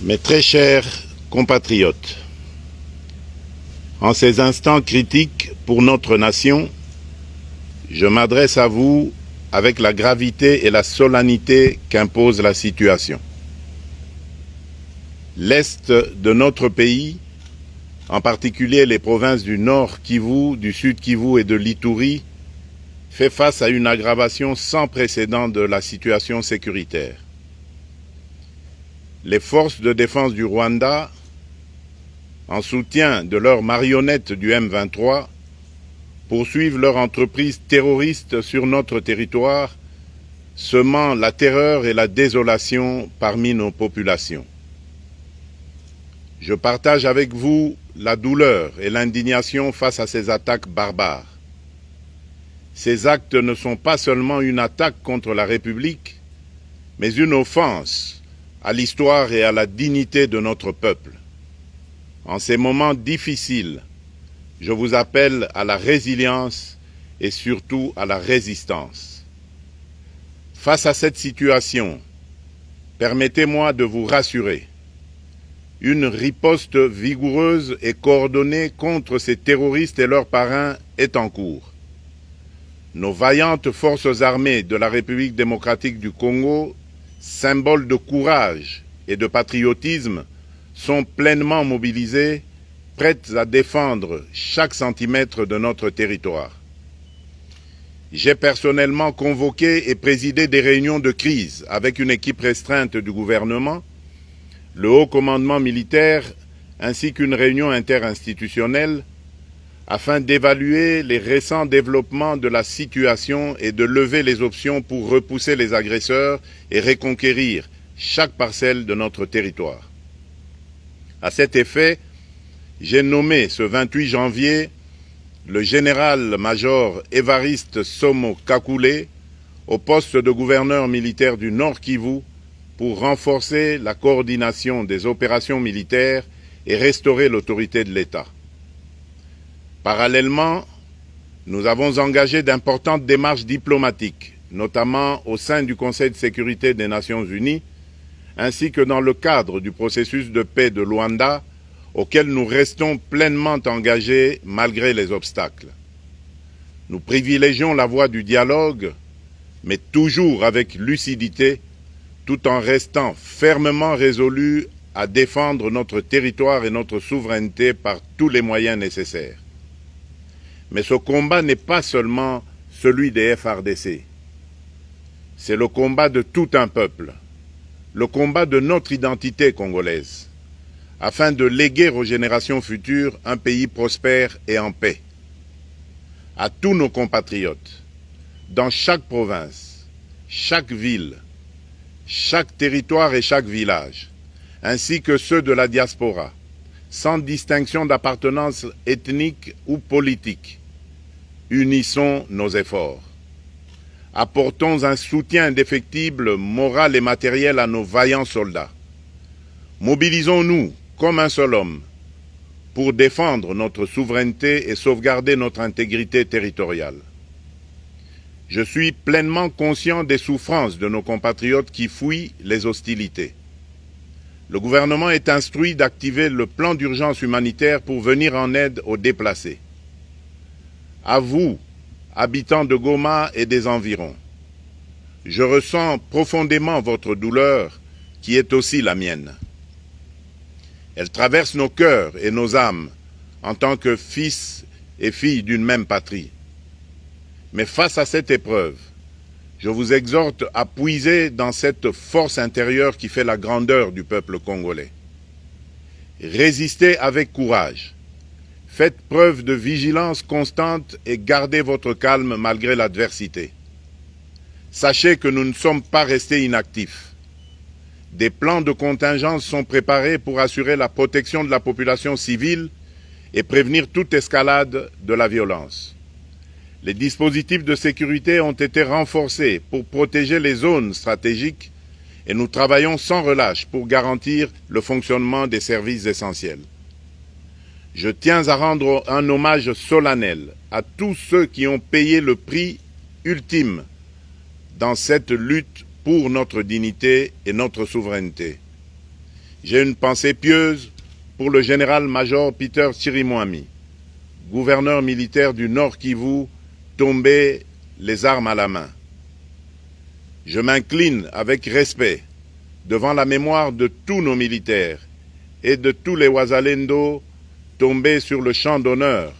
Mes très chers compatriotes, en ces instants critiques pour notre nation, je m'adresse à vous avec la gravité et la solennité qu'impose la situation. L'Est de notre pays, en particulier les provinces du Nord Kivu, du Sud Kivu et de l'Ituri, fait face à une aggravation sans précédent de la situation sécuritaire. Les forces de défense du Rwanda, en soutien de leurs marionnettes du M23, poursuivent leur entreprise terroriste sur notre territoire, semant la terreur et la désolation parmi nos populations. Je partage avec vous la douleur et l'indignation face à ces attaques barbares. Ces actes ne sont pas seulement une attaque contre la République, mais une offense à l'histoire et à la dignité de notre peuple. En ces moments difficiles, je vous appelle à la résilience et surtout à la résistance. Face à cette situation, permettez-moi de vous rassurer. Une riposte vigoureuse et coordonnée contre ces terroristes et leurs parrains est en cours. Nos vaillantes forces armées de la République démocratique du Congo, symboles de courage et de patriotisme, sont pleinement mobilisées, prêtes à défendre chaque centimètre de notre territoire. J'ai personnellement convoqué et présidé des réunions de crise avec une équipe restreinte du gouvernement, le haut commandement militaire ainsi qu'une réunion interinstitutionnelle afin d'évaluer les récents développements de la situation et de lever les options pour repousser les agresseurs et reconquérir chaque parcelle de notre territoire. À cet effet, j'ai nommé ce 28 janvier le général-major Évariste Somo Kakule au poste de gouverneur militaire du Nord Kivu pour renforcer la coordination des opérations militaires et restaurer l'autorité de l'État. Parallèlement, nous avons engagé d'importantes démarches diplomatiques, notamment au sein du Conseil de sécurité des Nations Unies, ainsi que dans le cadre du processus de paix de Luanda, auquel nous restons pleinement engagés malgré les obstacles. Nous privilégions la voie du dialogue, mais toujours avec lucidité, tout en restant fermement résolus à défendre notre territoire et notre souveraineté par tous les moyens nécessaires. Mais ce combat n'est pas seulement celui des FARDC. C'est le combat de tout un peuple, le combat de notre identité congolaise, afin de léguer aux générations futures un pays prospère et en paix. À tous nos compatriotes, dans chaque province, chaque ville, chaque territoire et chaque village, ainsi que ceux de la diaspora, sans distinction d'appartenance ethnique ou politique. Unissons nos efforts. Apportons un soutien indéfectible, moral et matériel à nos vaillants soldats. Mobilisons-nous comme un seul homme pour défendre notre souveraineté et sauvegarder notre intégrité territoriale. Je suis pleinement conscient des souffrances de nos compatriotes qui fuient les hostilités. Le gouvernement est instruit d'activer le plan d'urgence humanitaire pour venir en aide aux déplacés. À vous, habitants de Goma et des environs, je ressens profondément votre douleur qui est aussi la mienne. Elle traverse nos cœurs et nos âmes en tant que fils et filles d'une même patrie. Mais face à cette épreuve, je vous exhorte à puiser dans cette force intérieure qui fait la grandeur du peuple congolais. Résistez avec courage. Faites preuve de vigilance constante et gardez votre calme malgré l'adversité. Sachez que nous ne sommes pas restés inactifs. Des plans de contingence sont préparés pour assurer la protection de la population civile et prévenir toute escalade de la violence. Les dispositifs de sécurité ont été renforcés pour protéger les zones stratégiques et nous travaillons sans relâche pour garantir le fonctionnement des services essentiels. Je tiens à rendre un hommage solennel à tous ceux qui ont payé le prix ultime dans cette lutte pour notre dignité et notre souveraineté. j'ai une pensée pieuse pour le général-major Peter Chirimwami, gouverneur militaire du Nord Kivu, tombé les armes à la main. Je m'incline avec respect devant la mémoire de tous nos militaires et de tous les Wazalendo tombés sur le champ d'honneur.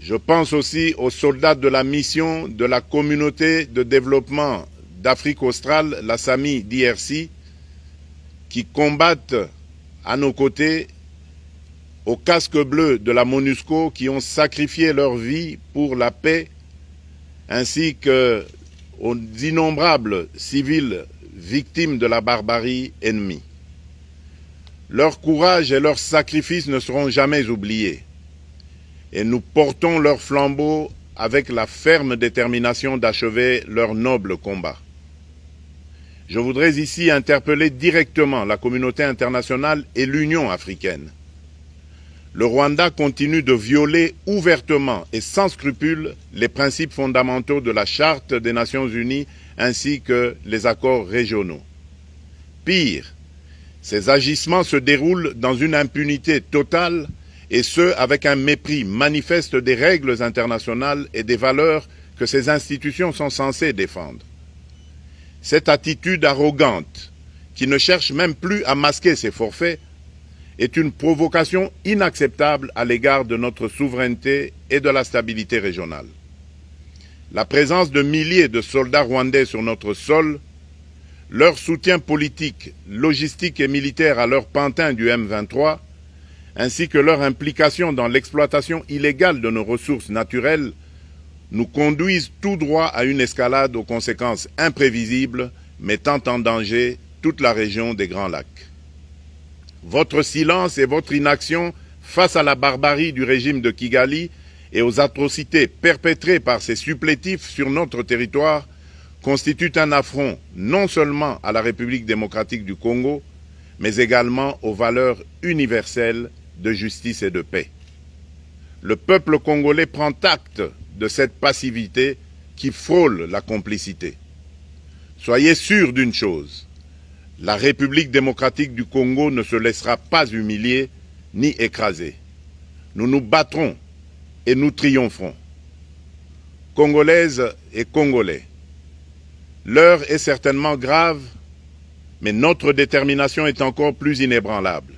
Je pense aussi aux soldats de la mission de la communauté de développement d'Afrique australe, la SAMI DRC, qui combattent à nos côtés, aux casques bleus de la MONUSCO qui ont sacrifié leur vie pour la paix, ainsi qu'aux innombrables civils victimes de la barbarie ennemie. Leur courage et leur sacrifice ne seront jamais oubliés, et nous portons leur flambeau avec la ferme détermination d'achever leur noble combat. Je voudrais ici interpeller directement la communauté internationale et l'Union africaine. Le Rwanda continue de violer ouvertement et sans scrupule les principes fondamentaux de la Charte des Nations Unies ainsi que les accords régionaux. Pire, ces agissements se déroulent dans une impunité totale et ce, avec un mépris manifeste des règles internationales et des valeurs que ces institutions sont censées défendre. Cette attitude arrogante, qui ne cherche même plus à masquer ses forfaits, est une provocation inacceptable à l'égard de notre souveraineté et de la stabilité régionale. La présence de milliers de soldats rwandais sur notre sol, leur soutien politique, logistique et militaire à leur pantin du M23, ainsi que leur implication dans l'exploitation illégale de nos ressources naturelles, nous conduisent tout droit à une escalade aux conséquences imprévisibles, mettant en danger toute la région des Grands Lacs. Votre silence et votre inaction face à la barbarie du régime de Kigali et aux atrocités perpétrées par ses supplétifs sur notre territoire constituent un affront non seulement à la République démocratique du Congo, mais également aux valeurs universelles de justice et de paix. Le peuple congolais prend acte de cette passivité qui frôle la complicité. Soyez sûrs d'une chose, la République démocratique du Congo ne se laissera pas humilier ni écraser. Nous nous battrons et nous triompherons. Congolaises et Congolais, l'heure est certainement grave, mais notre détermination est encore plus inébranlable.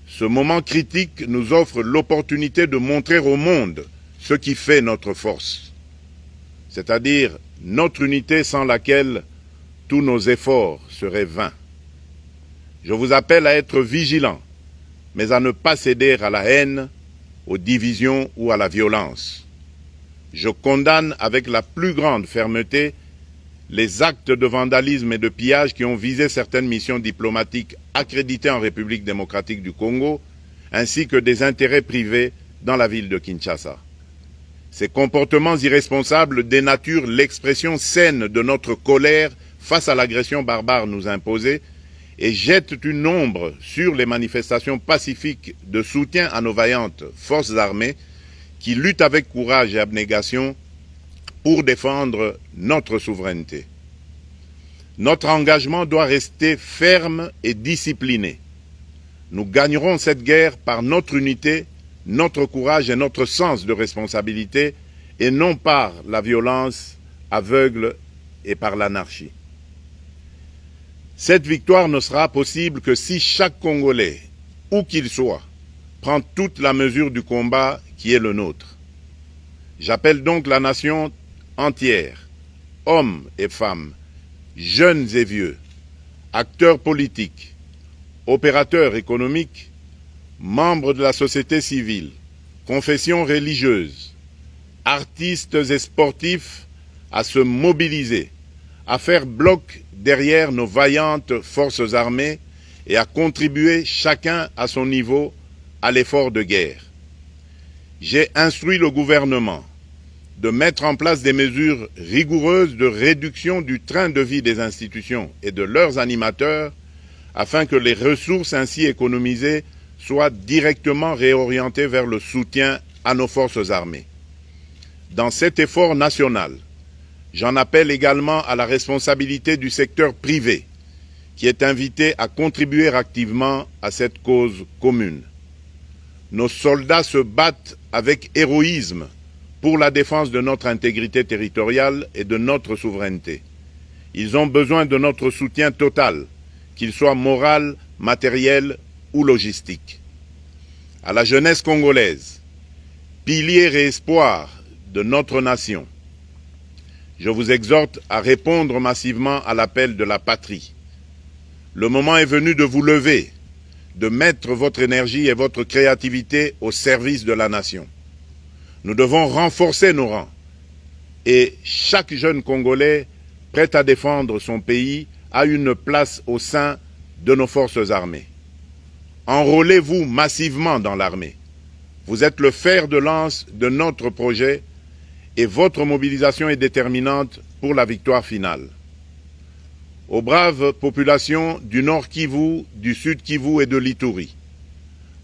Ce moment critique nous offre l'opportunité de montrer au monde ce qui fait notre force, c'est-à-dire notre unité sans laquelle tous nos efforts seraient vains. Je vous appelle à être vigilants, mais à ne pas céder à la haine, aux divisions ou à la violence. Je condamne avec la plus grande fermeté les actes de vandalisme et de pillage qui ont visé certaines missions diplomatiques accréditées en République démocratique du Congo, ainsi que des intérêts privés dans la ville de Kinshasa. Ces comportements irresponsables dénaturent l'expression saine de notre colère face à l'agression barbare nous imposée et jettent une ombre sur les manifestations pacifiques de soutien à nos vaillantes forces armées qui luttent avec courage et abnégation pour défendre notre souveraineté. Notre engagement doit rester ferme et discipliné. Nous gagnerons cette guerre par notre unité, notre courage et notre sens de responsabilité, et non par la violence aveugle et par l'anarchie. Cette victoire ne sera possible que si chaque Congolais, où qu'il soit, prend toute la mesure du combat qui est le nôtre. J'appelle donc la nation entière, hommes et femmes, jeunes et vieux, acteurs politiques, opérateurs économiques, membres de la société civile, confessions religieuses, artistes et sportifs à se mobiliser, à faire bloc derrière nos vaillantes forces armées et à contribuer chacun à son niveau à l'effort de guerre. J'ai instruit le gouvernement de mettre en place des mesures rigoureuses de réduction du train de vie des institutions et de leurs animateurs afin que les ressources ainsi économisées soient directement réorientées vers le soutien à nos forces armées. Dans cet effort national, j'en appelle également à la responsabilité du secteur privé, qui est invité à contribuer activement à cette cause commune. Nos soldats se battent avec héroïsme pour la défense de notre intégrité territoriale et de notre souveraineté. Ils ont besoin de notre soutien total, qu'il soit moral, matériel ou logistique. À la jeunesse congolaise, pilier et espoir de notre nation, je vous exhorte à répondre massivement à l'appel de la patrie. Le moment est venu de vous lever, de mettre votre énergie et votre créativité au service de la nation. Nous devons renforcer nos rangs et chaque jeune Congolais prêt à défendre son pays a une place au sein de nos forces armées. Enrôlez-vous massivement dans l'armée. Vous êtes le fer de lance de notre projet et votre mobilisation est déterminante pour la victoire finale. Aux braves populations du Nord Kivu, du Sud Kivu et de l'Ituri,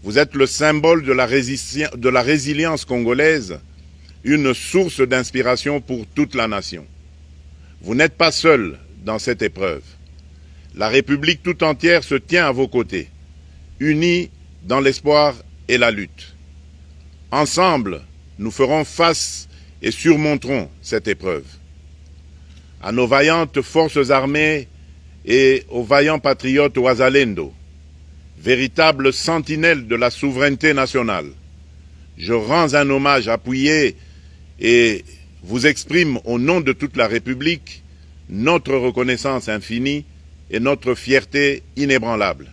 vous êtes le symbole de la résilience congolaise, une source d'inspiration pour toute la nation. Vous n'êtes pas seuls dans cette épreuve. La République tout entière se tient à vos côtés, unis dans l'espoir et la lutte. Ensemble, nous ferons face et surmonterons cette épreuve. À nos vaillantes forces armées et aux vaillants patriotes Wazalendo, véritables sentinelles de la souveraineté nationale, je rends un hommage appuyé et vous exprime au nom de toute la République notre reconnaissance infinie et notre fierté inébranlable.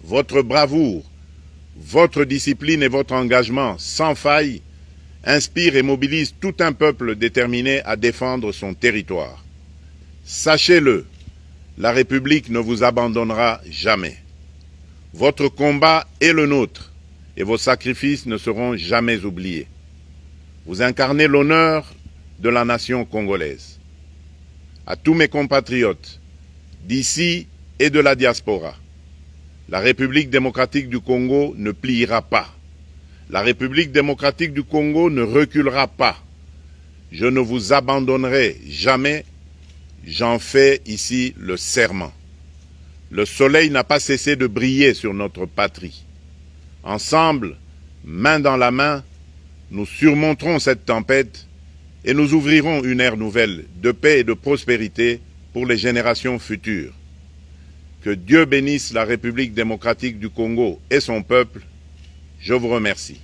Votre bravoure, votre discipline et votre engagement sans faille inspirent et mobilisent tout un peuple déterminé à défendre son territoire. Sachez-le, la République ne vous abandonnera jamais. Votre combat est le nôtre et vos sacrifices ne seront jamais oubliés. Vous incarnez l'honneur de la nation congolaise. À tous mes compatriotes, d'ici et de la diaspora, la République démocratique du Congo ne pliera pas. La République démocratique du Congo ne reculera pas. Je ne vous abandonnerai jamais. J'en fais ici le serment. Le soleil n'a pas cessé de briller sur notre patrie. Ensemble, main dans la main, nous surmonterons cette tempête et nous ouvrirons une ère nouvelle de paix et de prospérité pour les générations futures. Que Dieu bénisse la République démocratique du Congo et son peuple. Je vous remercie.